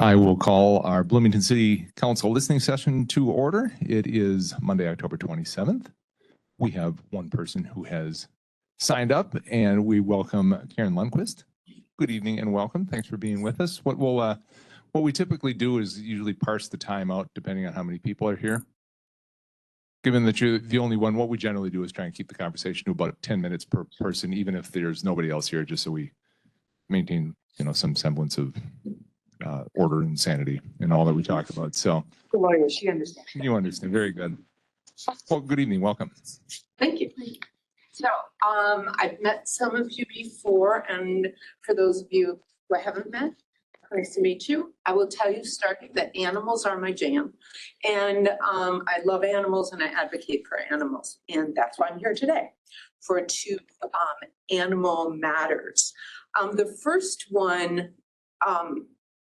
I will call our Bloomington City Council listening session to order. It is Monday, October 27th. We have one person who has signed up, and we welcome Karen Lundquist. Good evening and welcome. Thanks for being with us. What we typically do is usually parse the time out depending on how many people are here. Given that you're the only one, what we generally do is try and keep the conversation to about 10 minutes per person, even if there's nobody else here, just so we maintain, some semblance of order and sanity and all that we talk about. So, Gloria, she understands. You understand. Very good. Well, good evening. Welcome. Thank you. So, I've met some of you before, and for those of you who I haven't met, nice to meet you. I will tell you starting that animals are my jam, and I love animals and I advocate for animals, and that's why I'm here today for two animal matters. The first one,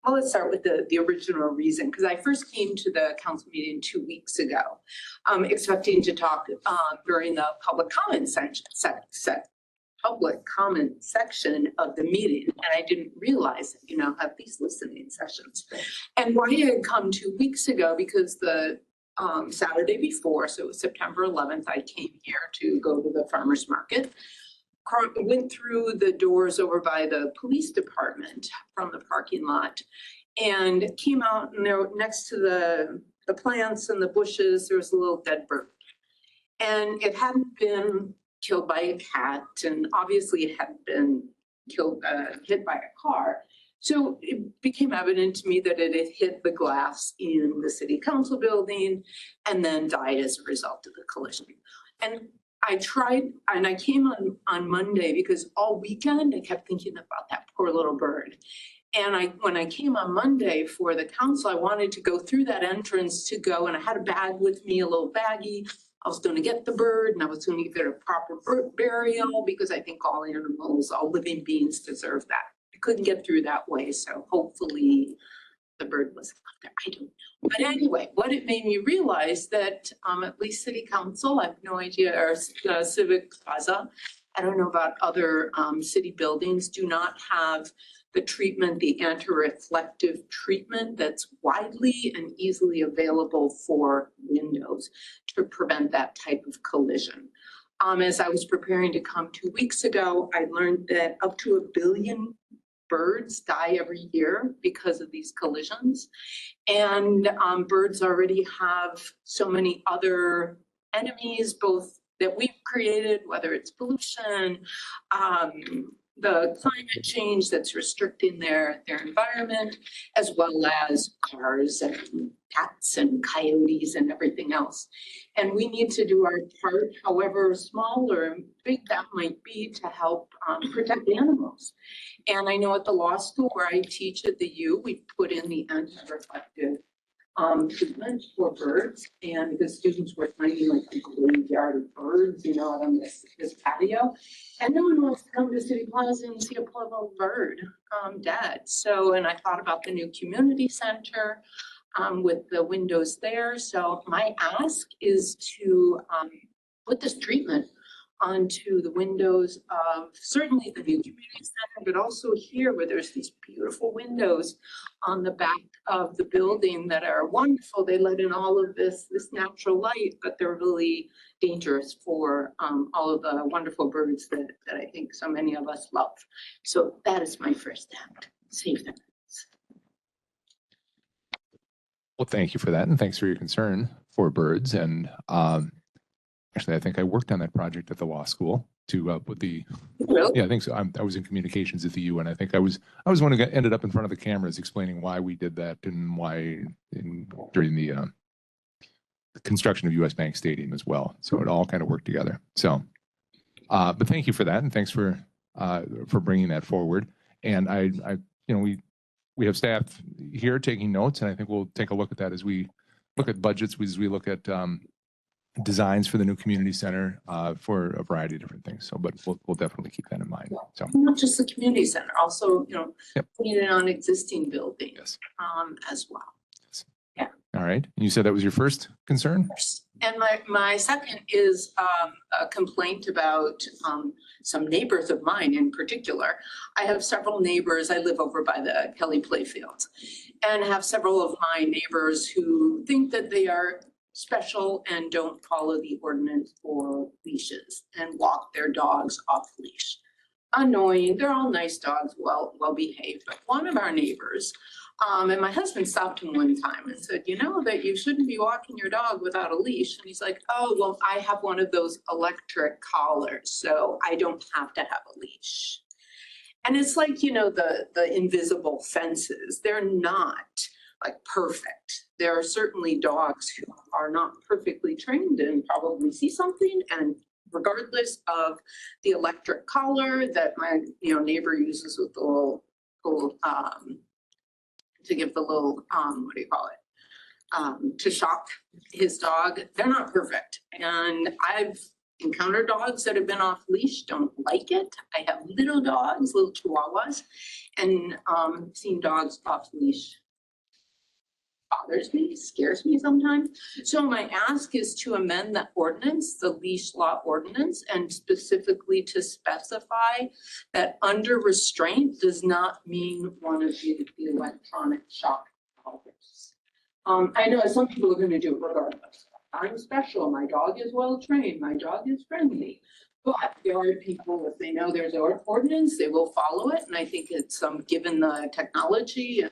well, let's start with the original reason, because I first came to the council meeting 2 weeks ago, expecting to talk during the public comment section of the meeting, and I didn't realize that you now have these listening sessions. And why I had come 2 weeks ago, because the Saturday before, so it was September 11th, I came here to go to the farmer's market. Went through the doors over by the police department from the parking lot and came out, and there next to the plants and the bushes, there was a little dead bird. And it hadn't been killed by a cat, and obviously it hadn't been hit by a car. So it became evident to me that it had hit the glass in the city council building and then died as a result of the collision. And I tried, and I came on Monday because all weekend I kept thinking about that poor little bird. And when I came on Monday for the council, I wanted to go through that entrance to go, and I had a bag with me, a little baggie. I was going to get the bird, and I was going to give it a proper burial, because I think all animals, all living beings deserve that. I couldn't get through that way, so hopefully the bird was up there. I don't know. But anyway, what it made me realize that at least city council, I have no idea, or civic plaza, I don't know about other city buildings, do not have the treatment, the anti-reflective treatment that's widely and easily available for windows to prevent that type of collision. As I was preparing to come 2 weeks ago, I learned that up to 1 billion birds die every year because of these collisions. And birds already have so many other enemies, both that we've created, whether it's pollution, the climate change that's restricting their environment, as well as cars and cats and coyotes and everything else. And we need to do our part, however small or big that might be, to help protect animals. And I know at the law school where I teach at the U, we put in the anti-reflective treatment for birds, and the students were finding like a graveyard of birds, on this patio, and no one wants to come to City Plaza and see a poor little bird dead. So, and I thought about the new community center with the windows there. So my ask is to put this treatment onto the windows of certainly the new community center, but also here where there's these beautiful windows on the back of the building that are wonderful. They let in all of this natural light, but they're really dangerous for all of the wonderful birds that I think so many of us love. So that is my first act. Save them. Well, thank you for that, and thanks for your concern for birds. And actually, I think I worked on that project at the law school to put the. Really? Yeah, I think so. I was in communications at the U, and I think I was one who ended up in front of the cameras explaining why we did that and why during the construction of U.S. Bank Stadium as well. So it all kind of worked together. So, but thank you for that, and thanks for bringing that forward. And we have staff here taking notes, and I think we'll take a look at that as we look at budgets, as we look at designs for the new community center for a variety of different things. So, but we'll definitely keep that in mind. So not just the community center, also, Yep. putting it on existing buildings Yes. as well. Yes. Yeah. All right. You said that was your first concern? And my second is a complaint about some neighbors of mine in particular. I have several neighbors, I live over by the Kelly Playfields, and have several of my neighbors who think that they are special and don't follow the ordinance for leashes and walk their dogs off leash. Annoying, they're all nice dogs, well behaved, but one of our neighbors, and my husband stopped him one time and said, you know that you shouldn't be walking your dog without a leash. And he's like, oh, well, I have one of those electric collars, so I don't have to have a leash. And it's like, you know, the invisible fences, they're not like perfect. There are certainly dogs who are not perfectly trained and probably see something, and regardless of the electric collar that my neighbor uses with the little to give the little what do you call it, to shock his dog, they're not perfect. And I've encountered dogs that have been off leash, don't like it. I have little dogs, little chihuahuas, and seeing dogs off leash bothers me, scares me sometimes. So my ask is to amend the ordinance, the leash law ordinance, and specifically to specify that under restraint does not mean one of the electronic shock collars. I know some people are going to do it regardless. I'm special, my dog is well trained, my dog is friendly. But there are people, if they know there's an ordinance, they will follow it. And I think it's given the technology and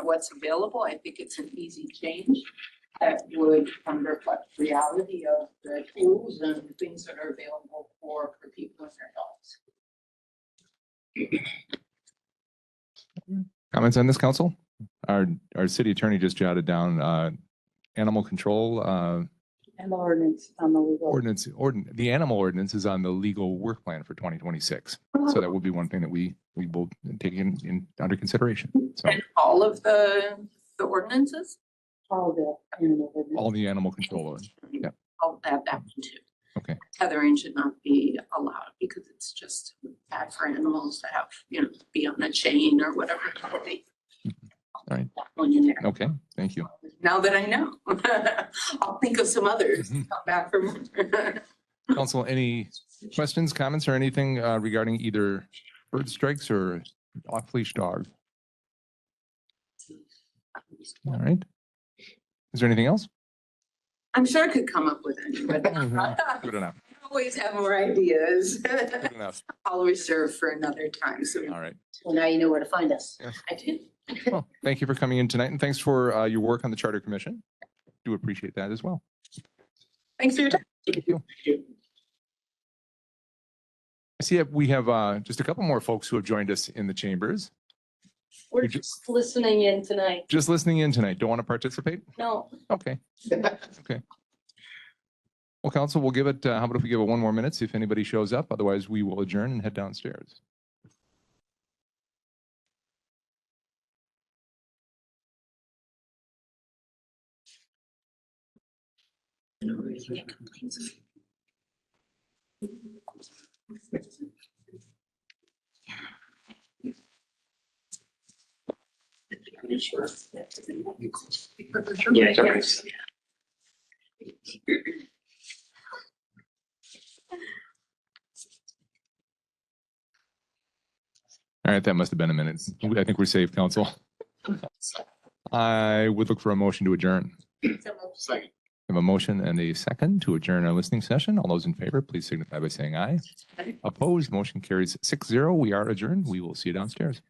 what's available, I think it's an easy change that would reflect reality of the tools and things that are available for people and their dogs. Comments on this, council? Our city attorney just jotted down animal control. And the ordinance on the legal. The animal ordinance is on the legal work plan for 2026. So that will be one thing that we will take in under consideration. So and all of the ordinances? All the animal ordinance. All the animal control. Yeah. I'll add that one too. Okay. Tethering should not be allowed because it's just bad for animals to have, be on a chain or whatever it would be. All right. That one in there. Okay, thank you. Now that I know, I'll think of some others to come back for more. Council, any questions, comments, or anything regarding either bird strikes or off-leash dog? All right. Is there anything else? I'm sure I could come up with it, but Good enough. I always have more ideas. Good enough. I'll reserve for another time. So All right. Well, now you know where to find us. Yes. I do. Well, thank you for coming in tonight, and thanks for your work on the Charter Commission. Do appreciate that as well. Thanks for your time. Thank you. I see we have just a couple more folks who have joined us in the chambers. We're You just listening in tonight. Just listening in tonight. Don't want to participate? No. Okay. Okay. Well, council, we'll give it, how about if we give it one more minute, see if anybody shows up? Otherwise, we will adjourn and head downstairs. All right, that must have been a minute. I think we're safe, council. I would look for a motion to adjourn. Second. We have a motion and a second to adjourn our listening session. All those in favor, please signify by saying aye. Opposed, motion carries 6-0. We are adjourned. We will see you downstairs.